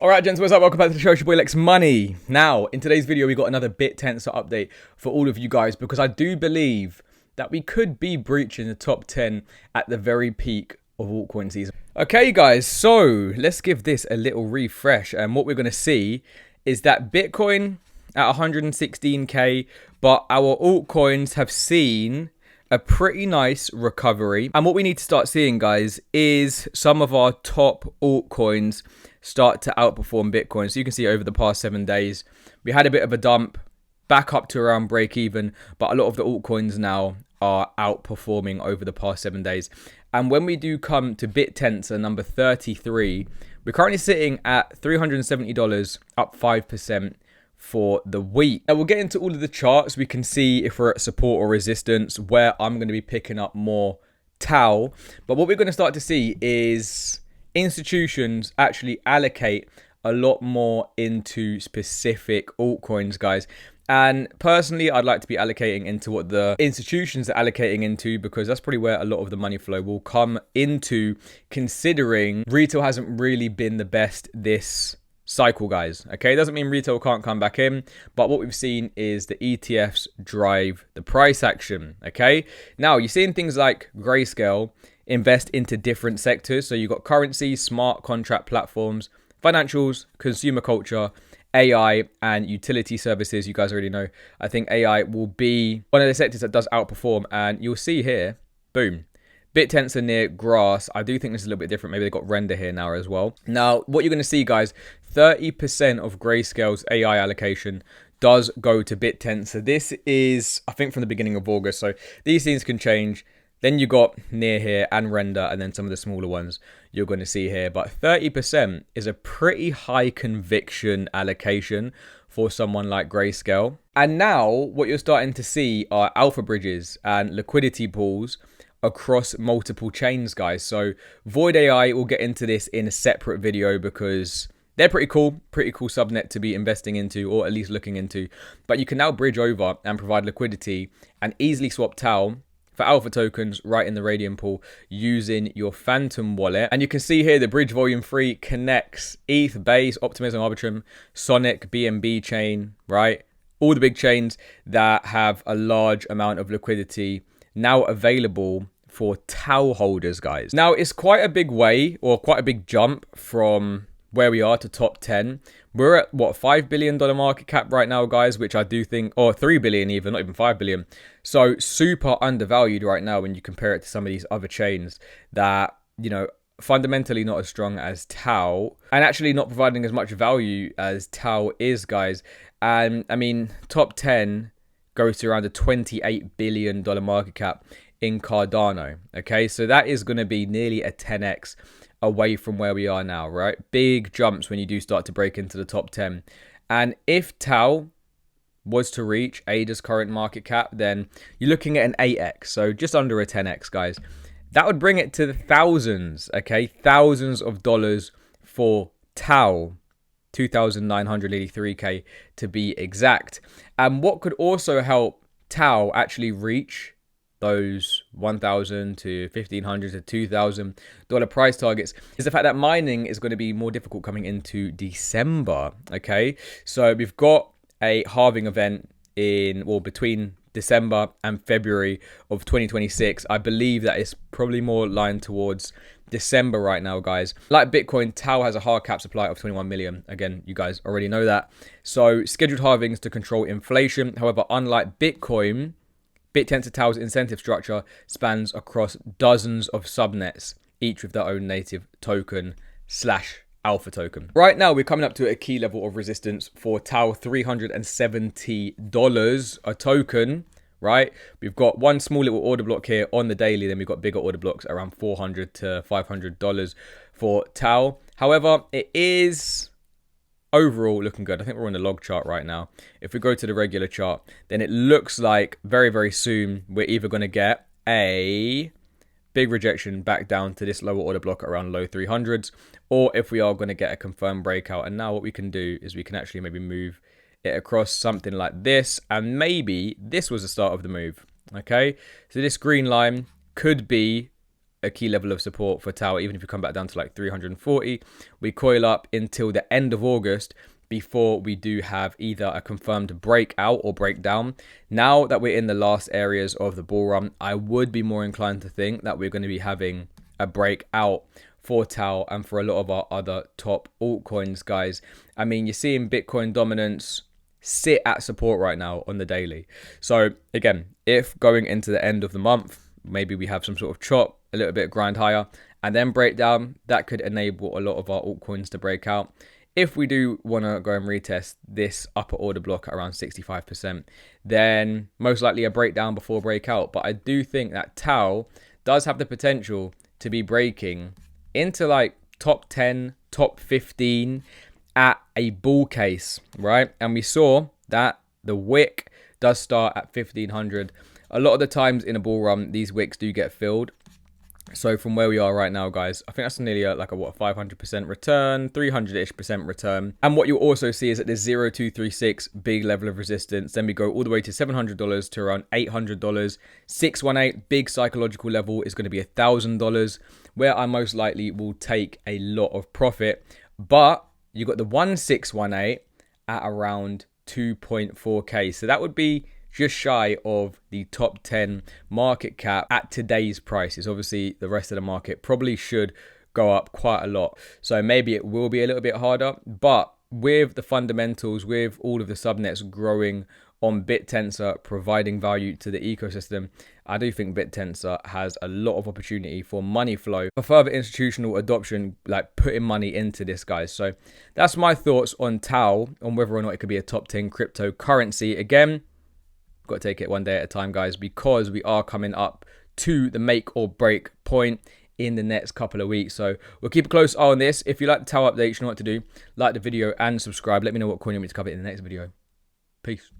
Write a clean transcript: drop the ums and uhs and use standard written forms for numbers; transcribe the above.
Alright gents, what's up? Welcome back to the show. It's your boy Lex Money. Now, in today's video, we got another Bittensor update for all of you guys because I do believe that we could be breaching the top 10 at the very peak of altcoin season. Okay guys, so let's give this a little refresh, and what we're going to see is that Bitcoin at 116k, but our altcoins have seen a pretty nice recovery. And what we need to start seeing, guys, is some of our top altcoins start to outperform Bitcoin. So you can see over the past 7 days, we had a bit of a dump back up to around break even, but a lot of the altcoins now are outperforming over the past 7 days. And when we do come to Bittensor number 33, we're currently sitting at $370, up 5% for the week. Now we'll get into all of the charts. We can see if we're at support or resistance, where I'm going to be picking up more TAO. But what we're going to start to see is institutions actually allocate a lot more into specific altcoins, guys. And personally, I'd like to be allocating into what the institutions are allocating into, because that's probably where a lot of the money flow will come into, considering retail hasn't really been the best this cycle, guys. Okay, it doesn't mean retail can't come back in, but what we've seen is the ETFs drive the price action. Okay, now you're seeing things like Grayscale invest into different sectors. So you've got currency, smart contract platforms, financials, consumer culture, AI, and utility services. You guys already know, I think AI will be one of the sectors that does outperform, and you'll see here, boom, Bittensor near grass. I do think this is a little bit different. Maybe they got render here now as well. Now, what you're going to see, guys, 30% of Grayscale's AI allocation does go to Bittensor. This is, I think, from the beginning of August. So these things can change. Then you got near here and render, and then some of the smaller ones you're going to see here. But 30% is a pretty high conviction allocation for someone like Grayscale. And now what you're starting to see are alpha bridges and liquidity pools across multiple chains, guys. So Void AI, will get into this in a separate video because they're pretty cool subnet to be investing into, or at least looking into. But you can now bridge over and provide liquidity and easily swap TAO for alpha tokens right in the Radium pool using your Phantom wallet. And you can see here the bridge volume 3 connects ETH, Base, Optimism, Arbitrum, Sonic, BNB chain, right? All the big chains that have a large amount of liquidity now available for TAO holders, guys. Now, it's quite a big way, or quite a big jump from where we are to top 10. We're at, what, $5 billion market cap right now, guys, which I do think, or 3 billion even, not even 5 billion. So super undervalued right now when you compare it to some of these other chains that, you know, fundamentally not as strong as TAO, and actually not providing as much value as TAO is, guys. And I mean, top 10 goes to around a $28 billion market cap in Cardano. Okay, so that is going to be nearly a 10x away from where we are now, right? Big jumps when you do start to break into the top 10. And if TAO was to reach ADA's current market cap, then you're looking at an 8x, so just under a 10x, guys. That would bring it to the thousands, okay? Thousands of dollars for TAO. 2,983k to be exact. And what could also help TAO actually reach those $1,000 to $1,500 to $2,000 price targets is the fact that mining is going to be more difficult coming into December. Okay, so we've got a halving event in, well, between December and February of 2026. I believe that is probably more aligned towards December right now, guys. Like Bitcoin, TAO has a hard cap supply of 21 million. Again, you guys already know that. So scheduled halvings to control inflation. However, unlike Bitcoin, Bittensor TAO's incentive structure spans across dozens of subnets, each with their own native token / alpha token. Right now, we're coming up to a key level of resistance for TAO, $370 a token. Right, we've got one small little order block here on the daily, then we've got bigger order blocks around $400 to $500 for TAO. However, it is overall looking good. I think we're on the log chart right now. If we go to the regular chart, then it looks like very, very soon we're either going to get a big rejection back down to this lower order block around low 300s, or if we are going to get a confirmed breakout. And now what we can do is we can actually maybe move it across something like this, and maybe this was the start of the move. Okay, so this green line could be a key level of support for TAO. Even if you come back down to like 340, we coil up until the end of August before we do have either a confirmed breakout or breakdown. Now that we're in the last areas of the bull run, I would be more inclined to think that we're going to be having a breakout for TAO and for a lot of our other top altcoins, guys. I mean, you're seeing Bitcoin dominance sit at support right now on the daily. So again, if going into the end of the month, maybe we have some sort of chop, a little bit grind higher, and then breakdown, that could enable a lot of our altcoins to break out. If we do want to go and retest this upper order block at around 65%, then most likely a breakdown before breakout. But I do think that TAO does have the potential to be breaking into like top 10, top 15 at a bull case, right? And we saw that the wick does start at 1500. A lot of the times in a bull run, these wicks do get filled. So from where we are right now, guys, I think that's nearly like a 500% return, 300-ish% return. And what you'll also see is that there's 0236, big level of resistance. Then we go all the way to $700 to around $800. 618, big psychological level, is going to be $1,000, where I most likely will take a lot of profit. But you got the 1618 at around 2.4k. So that would be just shy of the top 10 market cap at today's prices. Obviously, the rest of the market probably should go up quite a lot. So maybe it will be a little bit harder. But with the fundamentals, with all of the subnets growing on Bittensor, providing value to the ecosystem, I do think Bittensor has a lot of opportunity for money flow, for further institutional adoption, like putting money into this, guys. So that's my thoughts on TAO, on whether or not it could be a top 10 cryptocurrency. Again, got to take it one day at a time, guys, because we are coming up to the make or break point in the next couple of weeks. So we'll keep a close eye on this. If you like the TAO updates, you know what to do. Like the video and subscribe. Let me know what coin you want me to cover in the next video. Peace.